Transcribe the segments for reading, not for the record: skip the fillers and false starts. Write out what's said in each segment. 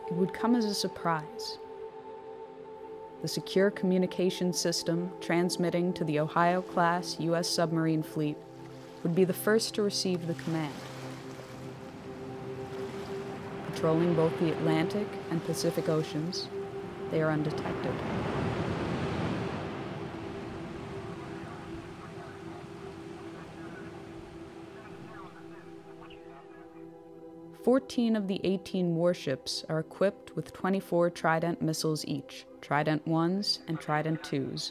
it would come as a surprise. The secure communication system transmitting to the Ohio-class U.S. submarine fleet would be the first to receive the command. Patrolling both the Atlantic and Pacific Oceans, they are undetected. Fourteen of the 18 warships are equipped with 24 Trident missiles each, Trident 1s and Trident 2s.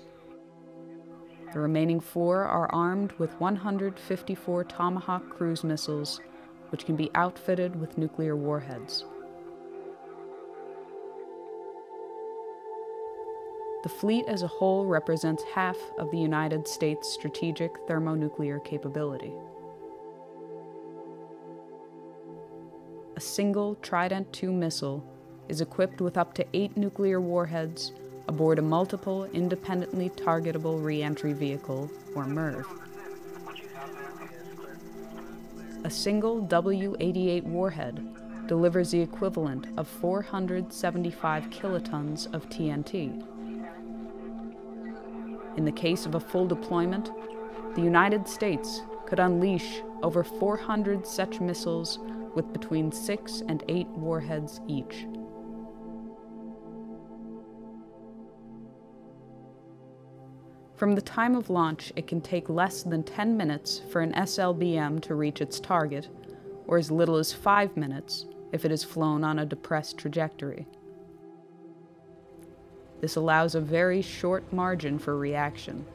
The remaining 4 are armed with 154 Tomahawk cruise missiles, which can be outfitted with nuclear warheads. The fleet as a whole represents half of the United States' strategic thermonuclear capability. A single Trident II missile is equipped with up to 8 nuclear warheads aboard a multiple independently targetable re-entry vehicle, or MIRV. A single W-88 warhead delivers the equivalent of 475 kilotons of TNT. In the case of a full deployment, the United States could unleash over 400 such missiles with between 6 and 8 warheads each. From the time of launch, it can take less than 10 minutes for an SLBM to reach its target, or as little as 5 minutes if it is flown on a depressed trajectory. This allows a very short margin for reaction.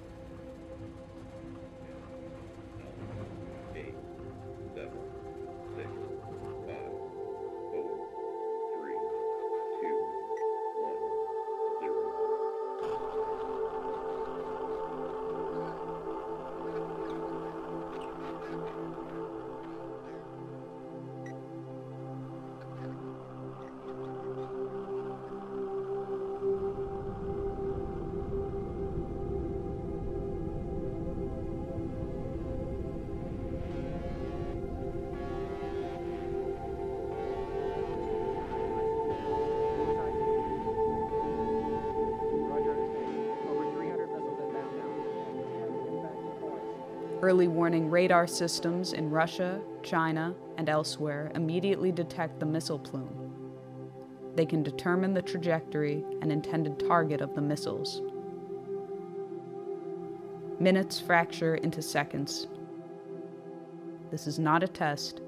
Early warning radar systems in Russia, China, and elsewhere immediately detect the missile plume. They can determine the trajectory and intended target of the missiles. Minutes fracture into seconds. This is not a test.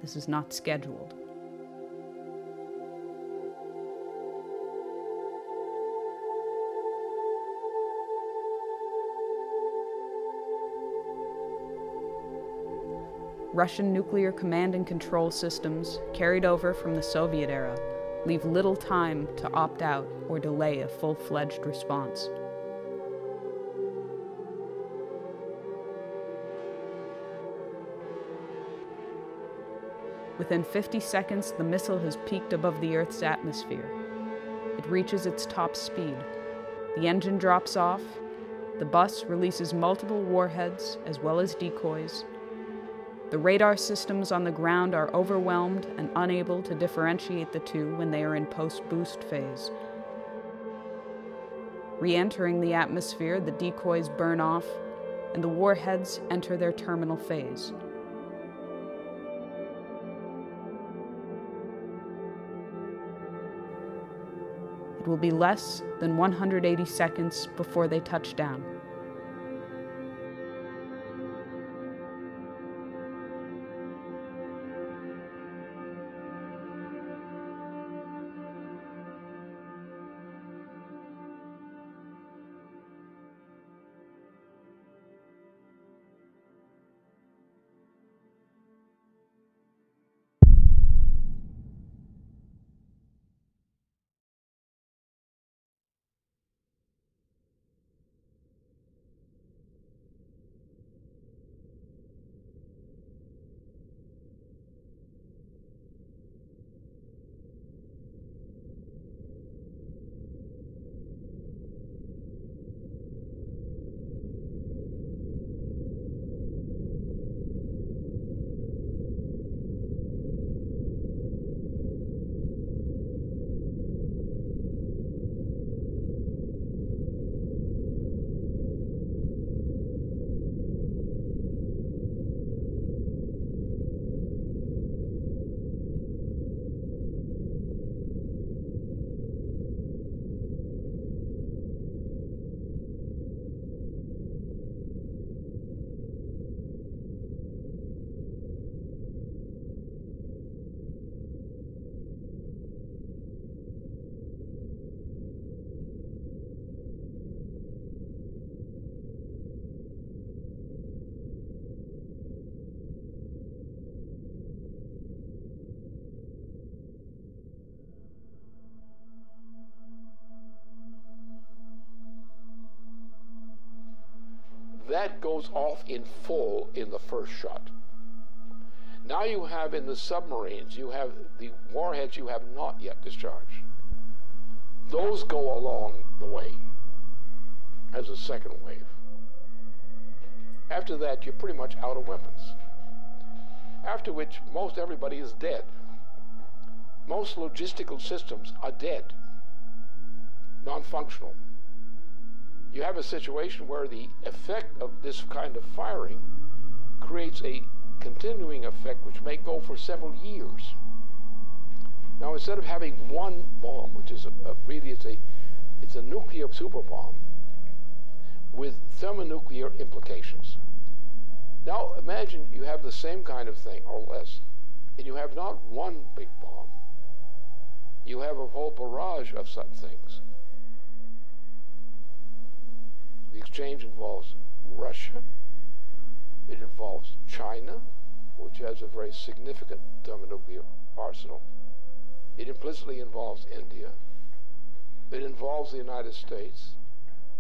This is not scheduled. Russian nuclear command and control systems, carried over from the Soviet era, leave little time to opt out or delay a full-fledged response. Within 50 seconds, the missile has peaked above the Earth's atmosphere. It reaches its top speed. The engine drops off. The bus releases multiple warheads as well as decoys. The radar systems on the ground are overwhelmed and unable to differentiate the two when they are in post-boost phase. Re-entering the atmosphere, the decoys burn off, and the warheads enter their terminal phase. It will be less than 180 seconds before they touch down. that goes off in full in the first shot. Now you have in the submarines, you have the warheads you have not yet discharged. Those go along the way as a second wave. After that, you're pretty much out of weapons. After which, most everybody is dead. Most logistical systems are dead, non-functional. You have a situation where the effect of this kind of firing creates a continuing effect which may go for several years. Now, instead of having one bomb, which is it's a nuclear super bomb with thermonuclear implications. Now, imagine you have the same kind of thing, or less, and you have not one big bomb. You have a whole barrage of such things. The exchange involves Russia. It involves China, which has a very significant thermonuclear arsenal. It implicitly involves India. It involves the United States.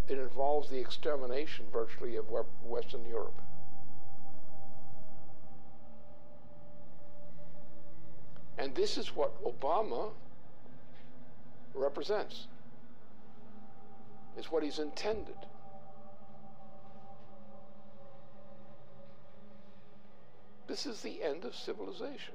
It involves the extermination, virtually, of Western Europe. And this is what Obama represents. It's what he's intended. This is the end of civilization.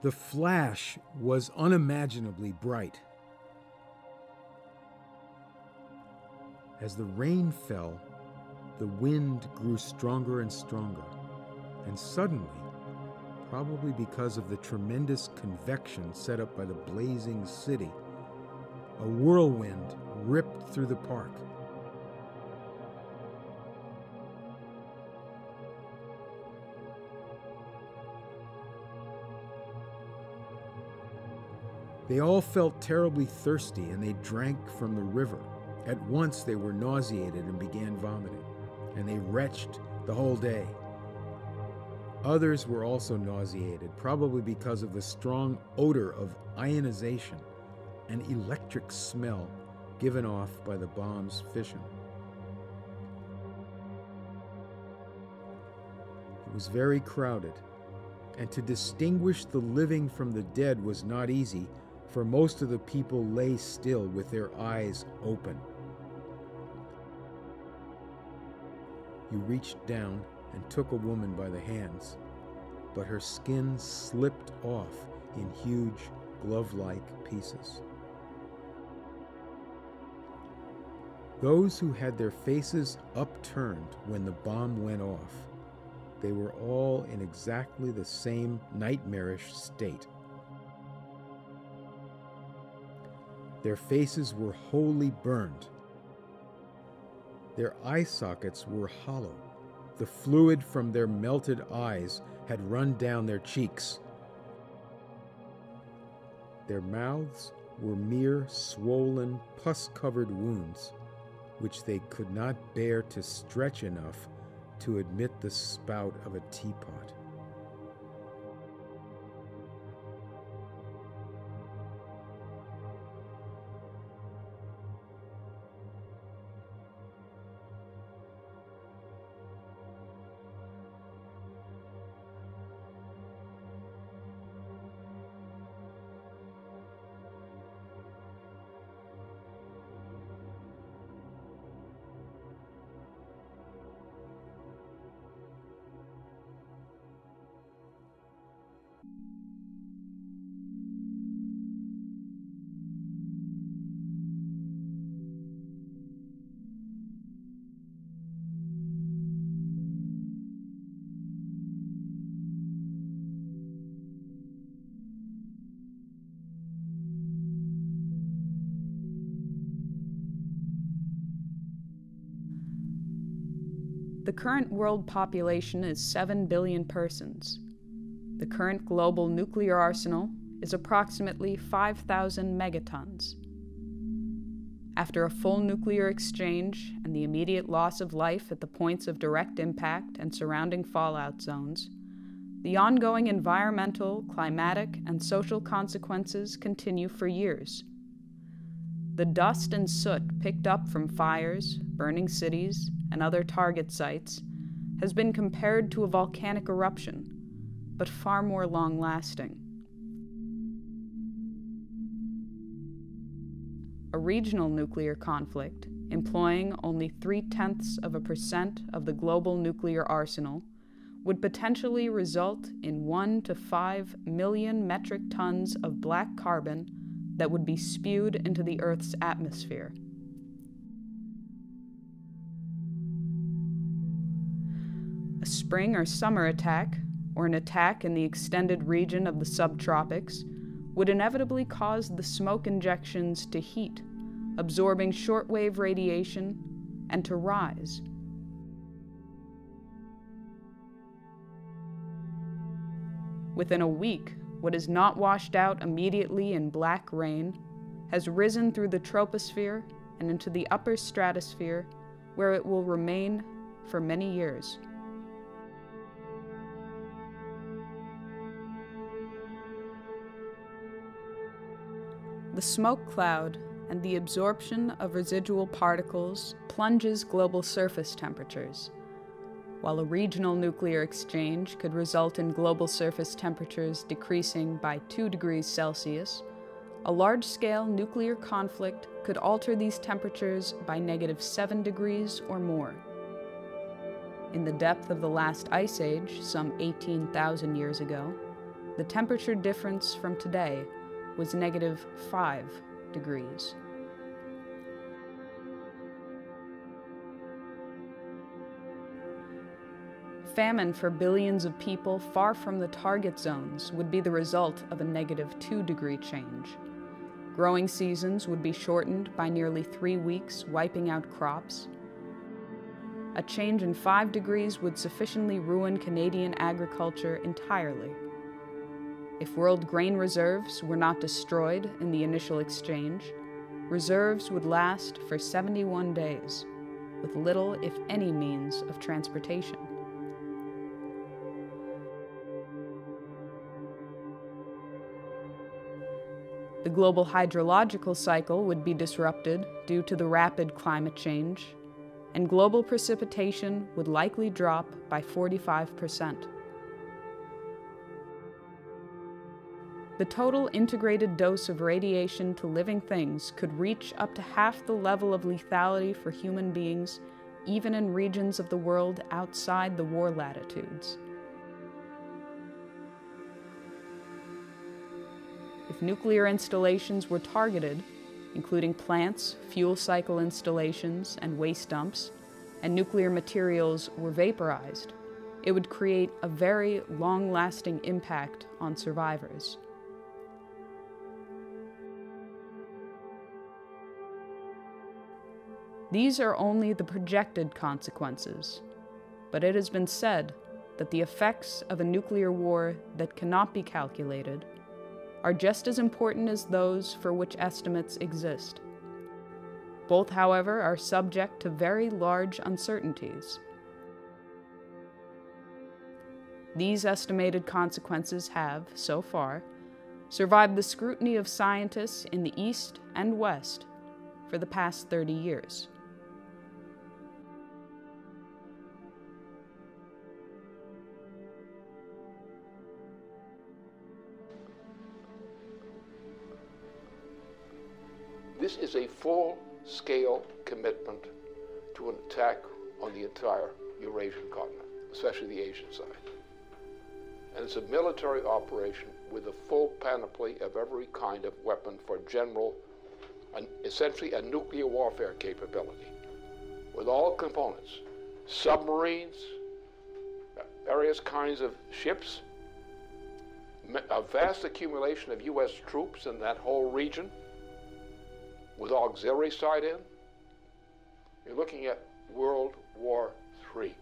The flash was unimaginably bright. As the rain fell, the wind grew stronger and stronger, and suddenly, probably because of the tremendous convection set up by the blazing city, a whirlwind ripped through the park. They all felt terribly thirsty, and they drank from the river. At once they were nauseated and began vomiting, and they retched the whole day. Others were also nauseated, probably because of the strong odor of ionization and electric smell given off by the bomb's fission. It was very crowded, and to distinguish the living from the dead was not easy, for most of the people lay still with their eyes open. You reached down and took a woman by the hands, but her skin slipped off in huge glove-like pieces. Those who had their faces upturned when the bomb went off, they were all in exactly the same nightmarish state. Their faces were wholly burned. Their eye sockets were hollow. The fluid from their melted eyes had run down their cheeks. Their mouths were mere swollen, pus-covered wounds, which they could not bear to stretch enough to admit the spout of a teapot. The current world population is 7 billion persons. The current global nuclear arsenal is approximately 5,000 megatons. After a full nuclear exchange and the immediate loss of life at the points of direct impact and surrounding fallout zones, the ongoing environmental, climatic, and social consequences continue for years. The dust and soot picked up from fires, burning cities, and other target sites has been compared to a volcanic eruption, but far more long-lasting. A regional nuclear conflict, employing only 0.3% of the global nuclear arsenal, would potentially result in 1 to 5 million metric tons of black carbon that would be spewed into the Earth's atmosphere. A spring or summer attack, or an attack in the extended region of the subtropics, would inevitably cause the smoke injections to heat, absorbing shortwave radiation, and to rise. Within a week, what is not washed out immediately in black rain has risen through the troposphere and into the upper stratosphere, where it will remain for many years. The smoke cloud and the absorption of residual particles plunges global surface temperatures. While a regional nuclear exchange could result in global surface temperatures decreasing by 2 degrees Celsius, a large-scale nuclear conflict could alter these temperatures by -7 degrees or more. In the depth of the last ice age, some 18,000 years ago, the temperature difference from today was -5 degrees. Famine for billions of people far from the target zones would be the result of a -2 degree change. Growing seasons would be shortened by nearly 3 weeks, wiping out crops. A change in 5 degrees would sufficiently ruin Canadian agriculture entirely. If world grain reserves were not destroyed in the initial exchange, reserves would last for 71 days, with little, if any, means of transportation. The global hydrological cycle would be disrupted due to the rapid climate change, and global precipitation would likely drop by 45%. The total integrated dose of radiation to living things could reach up to half the level of lethality for human beings, even in regions of the world outside the war latitudes. If nuclear installations were targeted, including plants, fuel cycle installations, and waste dumps, and nuclear materials were vaporized, it would create a very long-lasting impact on survivors. These are only the projected consequences, but it has been said that the effects of a nuclear war that cannot be calculated are just as important as those for which estimates exist. Both, however, are subject to very large uncertainties. These estimated consequences have, so far, survived the scrutiny of scientists in the East and West for the past 30 years. This is a full-scale commitment to an attack on the entire Eurasian continent, especially the Asian side. And it's a military operation with a full panoply of every kind of weapon for general, essentially a nuclear warfare capability, with all components, submarines, various kinds of ships, a vast accumulation of U.S. troops in that whole region, with auxiliary side in. You're looking at World War III,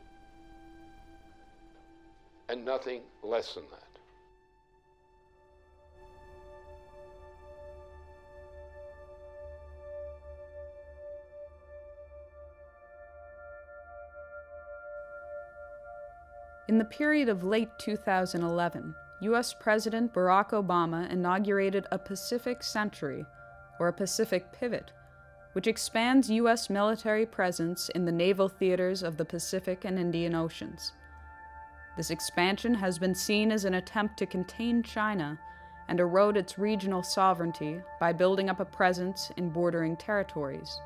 and nothing less than that. the period of late 2011, U.S. President Barack Obama inaugurated a Pacific Century, or a Pacific Pivot, which expands U.S. military presence in the naval theaters of the Pacific and Indian Oceans. This expansion has been seen as an attempt to contain China and erode its regional sovereignty by building up a presence in bordering territories.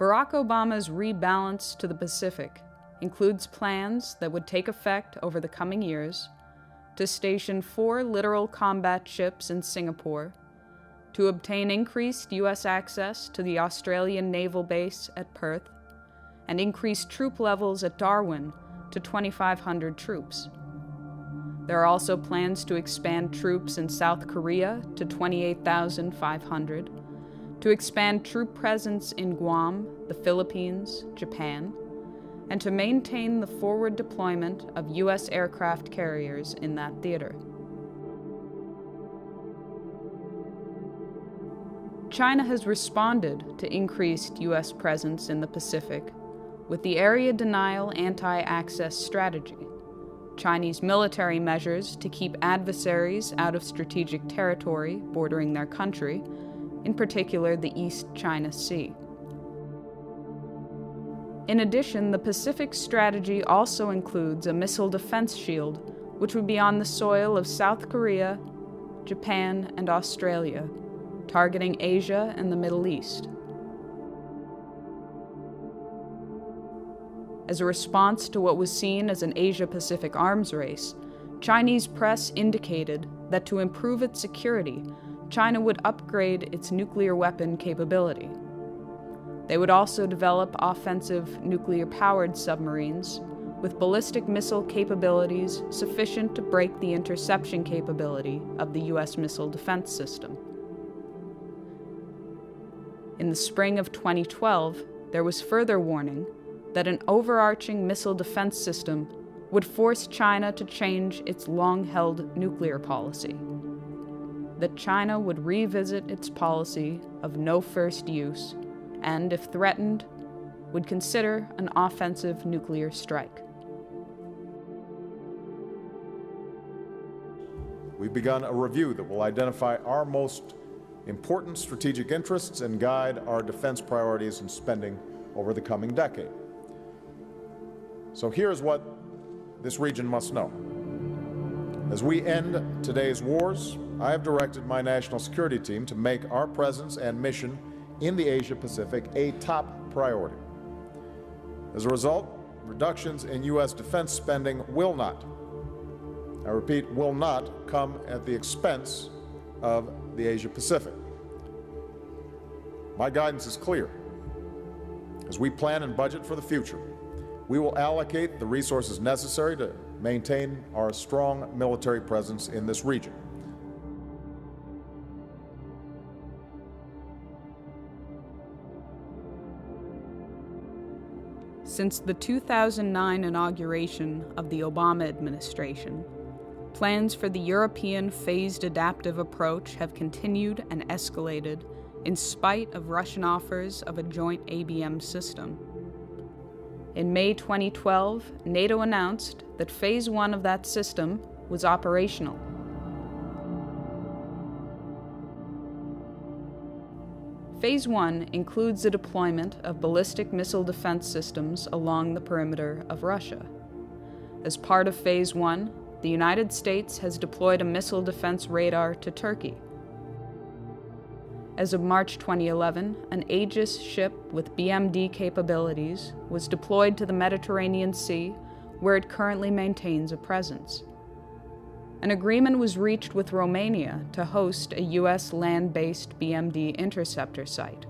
Barack Obama's rebalance to the Pacific includes plans that would take effect over the coming years to station 4 littoral combat ships in Singapore, to obtain increased U.S. access to the Australian naval base at Perth, and increase troop levels at Darwin to 2,500 troops. There are also plans to expand troops in South Korea to 28,500, to expand troop presence in Guam, the Philippines, Japan, and to maintain the forward deployment of U.S. aircraft carriers in that theater. China has responded to increased U.S. presence in the Pacific with the Area Denial Anti-Access Strategy, Chinese military measures to keep adversaries out of strategic territory bordering their country, in particular the East China Sea. In addition, the Pacific strategy also includes a missile defense shield, which would be on the soil of South Korea, Japan, and Australia, targeting Asia and the Middle East. As a response to what was seen as an Asia-Pacific arms race, Chinese press indicated that to improve its security, China would upgrade its nuclear weapon capability. They would also develop offensive nuclear-powered submarines with ballistic missile capabilities sufficient to break the interception capability of the U.S. missile defense system. In the spring of 2012, there was further warning that an overarching missile defense system would force China to change its long-held nuclear policy, that China would revisit its policy of no first use and, if threatened, would consider an offensive nuclear strike. We've begun a review that will identify our most important strategic interests and guide our defense priorities and spending over the coming decade. So here's what this region must know. As we end today's wars, I have directed my national security team to make our presence and mission in the Asia-Pacific a top priority. As a result, reductions in U.S. defense spending will not, I repeat, will not come at the expense of the Asia-Pacific. My guidance is clear. As we plan and budget for the future, we will allocate the resources necessary to maintain our strong military presence in this region. Since the 2009 inauguration of the Obama administration, plans for the European phased adaptive approach have continued and escalated in spite of Russian offers of a joint ABM system. In May 2012, NATO announced that Phase 1 of that system was operational. Phase 1 includes the deployment of ballistic missile defense systems along the perimeter of Russia. As part of Phase 1, the United States has deployed a missile defense radar to Turkey. As of March 2011, an Aegis ship with BMD capabilities was deployed to the Mediterranean Sea, where it currently maintains a presence. An agreement was reached with Romania to host a U.S. land-based BMD interceptor site.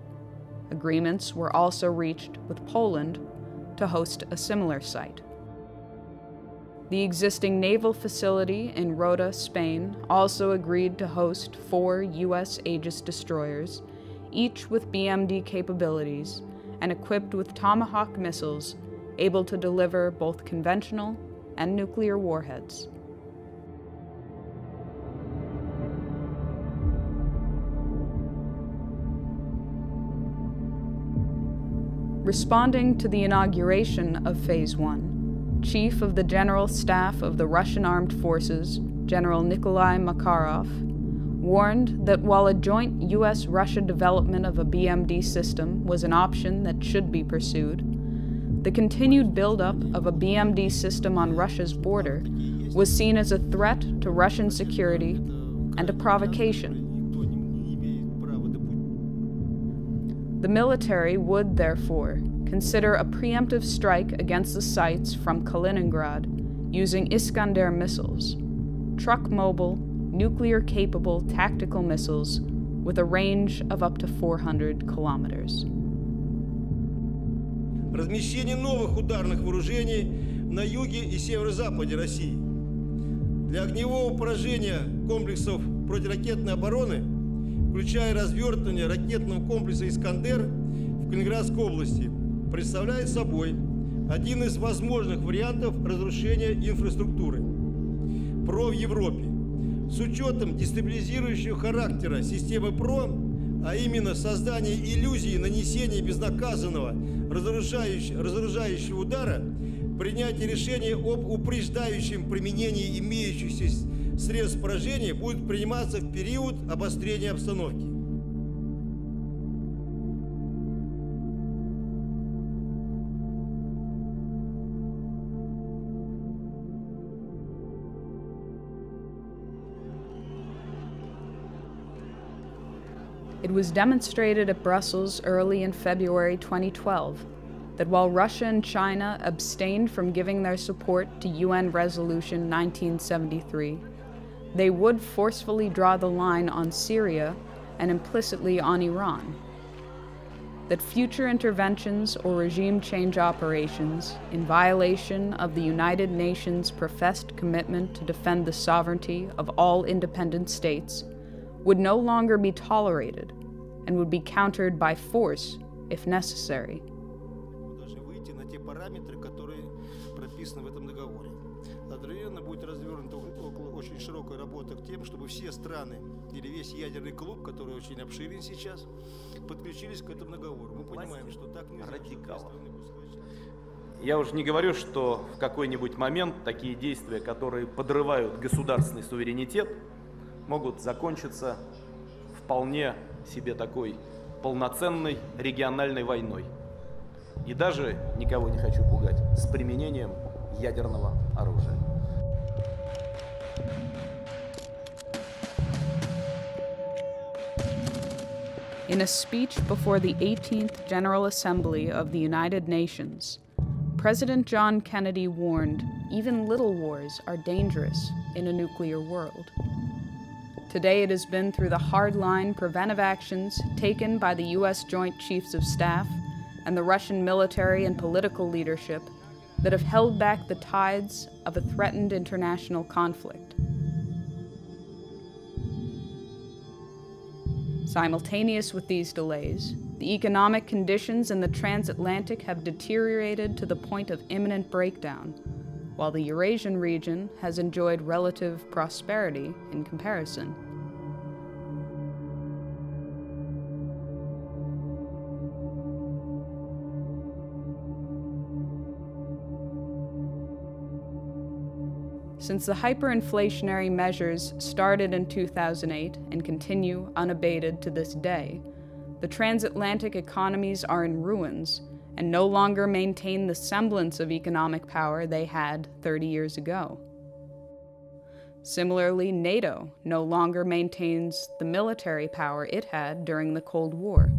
Agreements were also reached with Poland to host a similar site. The existing naval facility in Rota, Spain, also agreed to host 4 U.S. Aegis destroyers, each with BMD capabilities and equipped with Tomahawk missiles able to deliver both conventional and nuclear warheads. Responding to the inauguration of Phase 1, Chief of the General Staff of the Russian Armed Forces, General Nikolai Makarov, warned that while a joint U.S.-Russia development of a BMD system was an option that should be pursued, the continued buildup of a BMD system on Russia's border was seen as a threat to Russian security and a provocation. The military would, therefore, consider a preemptive strike against the sites from Kaliningrad using Iskander missiles, truck-mobile, nuclear-capable tactical missiles with a range of up to 400 kilometers. Размещение новых ударных вооружений на юге и северо-западе России. Для огневого поражения комплексов противоракетной обороны, включая развертывание ракетного комплекса «Искандер» в Калининградской области, представляет собой один из возможных вариантов разрушения инфраструктуры ПРО в Европе. С учетом дестабилизирующего характера системы ПРО, а именно создание иллюзии нанесения безнаказанного разоружающего удара, принятие решения об упреждающем применении имеющихся средств поражения будет приниматься в период обострения обстановки. It was demonstrated at Brussels early in February 2012 that while Russia and China abstained from giving their support to UN Resolution 1973, they would forcefully draw the line on Syria and implicitly on Iran. That future interventions or regime change operations in violation of the United Nations' professed commitment to defend the sovereignty of all independent states would no longer be tolerated and would be countered by force if necessary. Одновременно будет развернута очень широкая работа к тем, чтобы все страны или весь ядерный клуб, который очень обширен сейчас, подключились к этому договору. Мы понимаем, что так нельзя. Я уже не говорю, что в какой-нибудь момент такие действия, которые подрывают государственный суверенитет, могут закончиться вполне себе такой полноценной региональной войной. И даже, никого не хочу пугать, с применением ядерного оружия. In a speech before the 18th General Assembly of the United Nations, President John Kennedy warned even little wars are dangerous in a nuclear world. Today it has been through the hardline preventive actions taken by the U.S. Joint Chiefs of Staff and the Russian military and political leadership that have held back the tides of a threatened international conflict. Simultaneous with these delays, the economic conditions in the transatlantic have deteriorated to the point of imminent breakdown, while the Eurasian region has enjoyed relative prosperity in comparison. Since the hyperinflationary measures started in 2008 and continue unabated to this day, the transatlantic economies are in ruins and no longer maintain the semblance of economic power they had 30 years ago. Similarly, NATO no longer maintains the military power it had during the Cold War.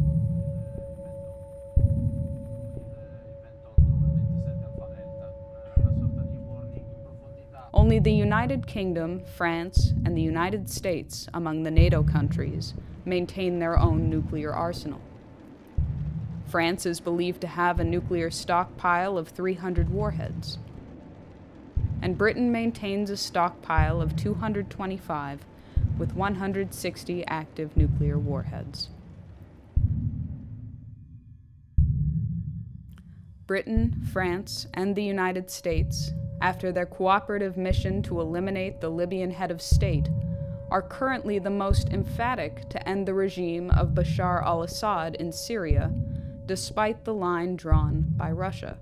Only the United Kingdom, France, and the United States, among the NATO countries, maintain their own nuclear arsenal. France is believed to have a nuclear stockpile of 300 warheads, and Britain maintains a stockpile of 225 with 160 active nuclear warheads. Britain, France, and the United States, after their cooperative mission to eliminate the Libyan head of state, are currently the most emphatic to end the regime of Bashar al-Assad in Syria, despite the line drawn by Russia.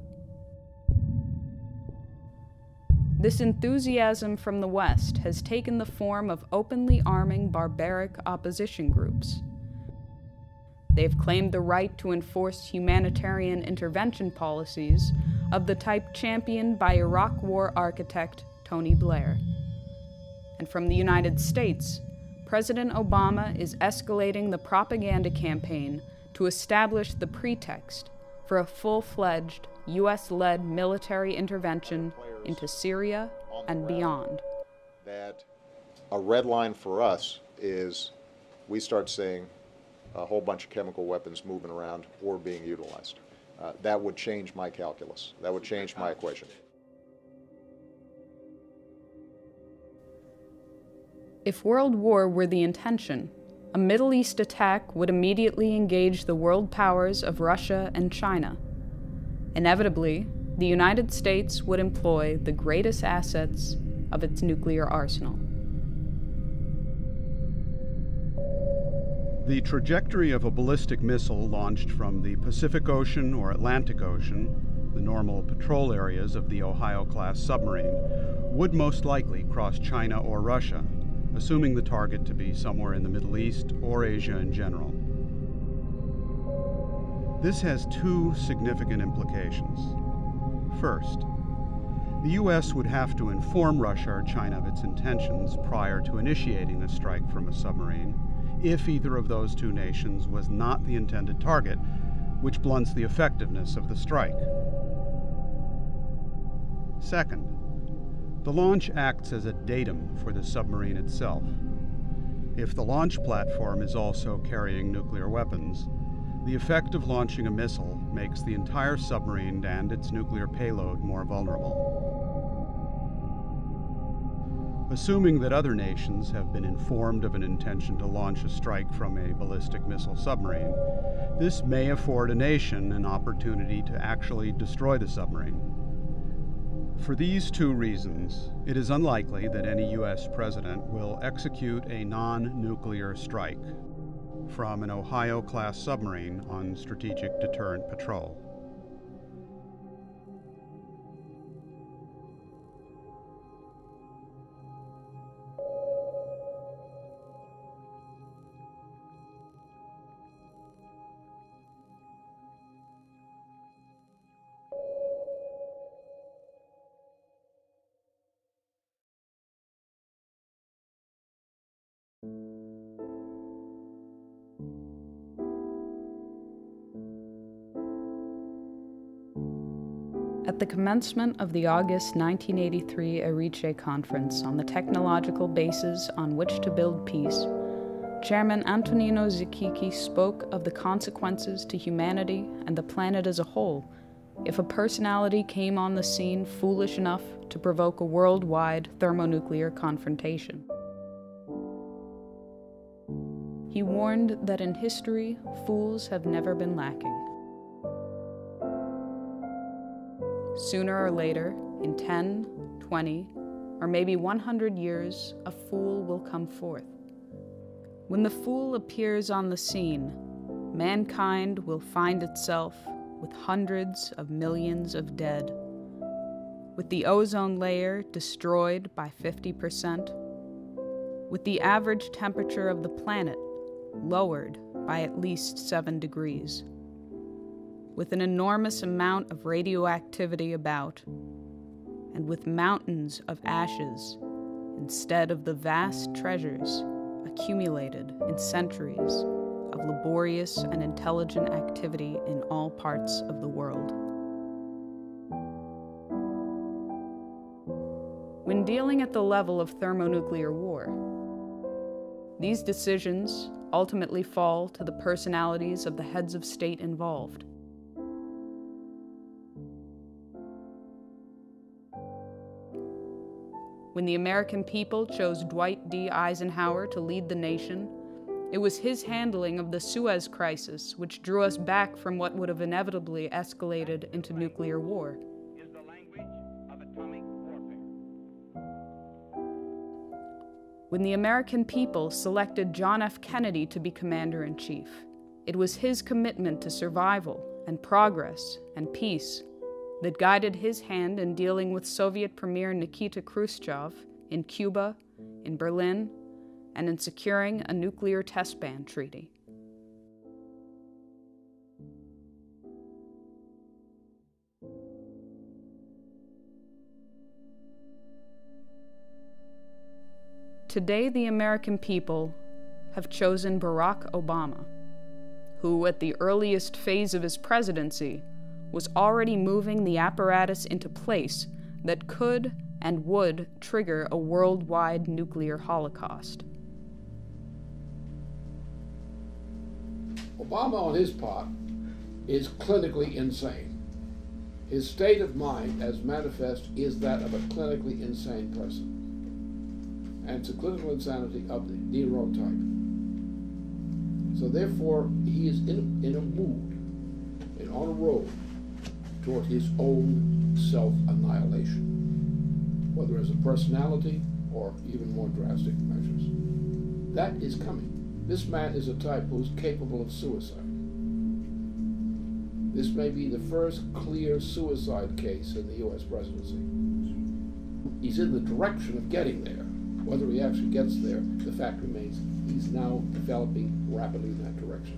This enthusiasm from the West has taken the form of openly arming barbaric opposition groups. They've claimed the right to enforce humanitarian intervention policies of the type championed by Iraq War architect Tony Blair. And from the United States, President Obama is escalating the propaganda campaign to establish the pretext for a full-fledged US-led military intervention into Syria and beyond. That a red line for us is we start seeing a whole bunch of chemical weapons moving around or being utilized. That would change my calculus. That would change my equation. If world war were the intention, a Middle East attack would immediately engage the world powers of Russia and China. Inevitably, the United States would employ the greatest assets of its nuclear arsenal. The trajectory of a ballistic missile launched from the Pacific Ocean or Atlantic Ocean, the normal patrol areas of the Ohio-class submarine, would most likely cross China or Russia, assuming the target to be somewhere in the Middle East or Asia in general. This has two significant implications. First, the U.S. would have to inform Russia or China of its intentions prior to initiating a strike from a submarine, if either of those two nations was not the intended target, which blunts the effectiveness of the strike. Second, the launch acts as a datum for the submarine itself. If the launch platform is also carrying nuclear weapons, the effect of launching a missile makes the entire submarine and its nuclear payload more vulnerable. Assuming that other nations have been informed of an intention to launch a strike from a ballistic missile submarine, this may afford a nation an opportunity to actually destroy the submarine. For these two reasons, it is unlikely that any U.S. president will execute a non-nuclear strike from an Ohio-class submarine on strategic deterrent patrol. At the commencement of the August 1983 Erice Conference on the technological basis on which to build peace, Chairman Antonino Zikiki spoke of the consequences to humanity and the planet as a whole if a personality came on the scene foolish enough to provoke a worldwide thermonuclear confrontation. He warned that in history, fools have never been lacking. Sooner or later, in 10, 20, or maybe 100 years, a fool will come forth. When the fool appears on the scene, mankind will find itself with hundreds of millions of dead, with the ozone layer destroyed by 50%, with the average temperature of the planet lowered by at least 7 degrees. With an enormous amount of radioactivity about, and with mountains of ashes instead of the vast treasures accumulated in centuries of laborious and intelligent activity in all parts of the world. When dealing at the level of thermonuclear war, these decisions ultimately fall to the personalities of the heads of state involved. When the American people chose Dwight D. Eisenhower to lead the nation, it was his handling of the Suez Crisis which drew us back from what would have inevitably escalated into nuclear war. When the American people selected John F. Kennedy to be Commander-in-Chief, it was his commitment to survival and progress and peace that guided his hand in dealing with Soviet Premier Nikita Khrushchev in Cuba, in Berlin, and in securing a nuclear test ban treaty. Today, the American people have chosen Barack Obama, who, at the earliest phase of his presidency, was already moving the apparatus into place that could and would trigger a worldwide nuclear holocaust. Obama, on his part, is clinically insane. His state of mind, as manifest, is that of a clinically insane person. And it's a clinical insanity of the Nero type. So therefore, he is in a mood and on a road toward his own self-annihilation, whether as a personality or even more drastic measures. That is coming. This man is a type who's capable of suicide. This may be the first clear suicide case in the U.S. presidency. He's in the direction of getting there. Whether he actually gets there, the fact remains he's now developing rapidly in that direction.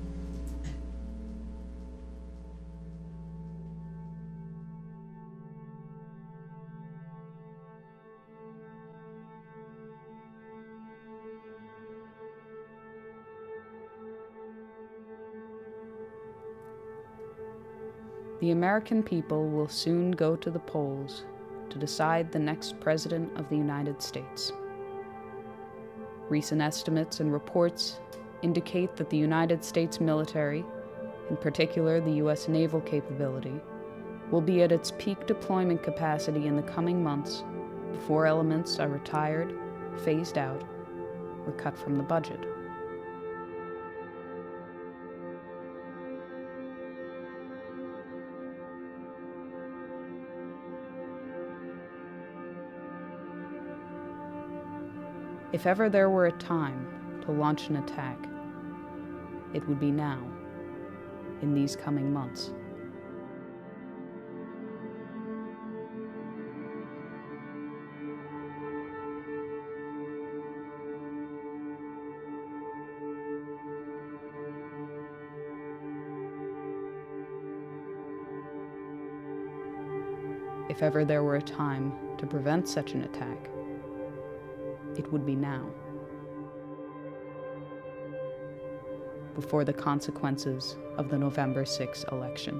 The American people will soon go to the polls to decide the next President of the United States. Recent estimates and reports indicate that the United States military, in particular the U.S. naval capability, will be at its peak deployment capacity in the coming months before elements are retired, phased out, or cut from the budget. If ever there were a time to launch an attack, it would be now, in these coming months. If ever there were a time to prevent such an attack, it would be now, before the consequences of the November 6 election.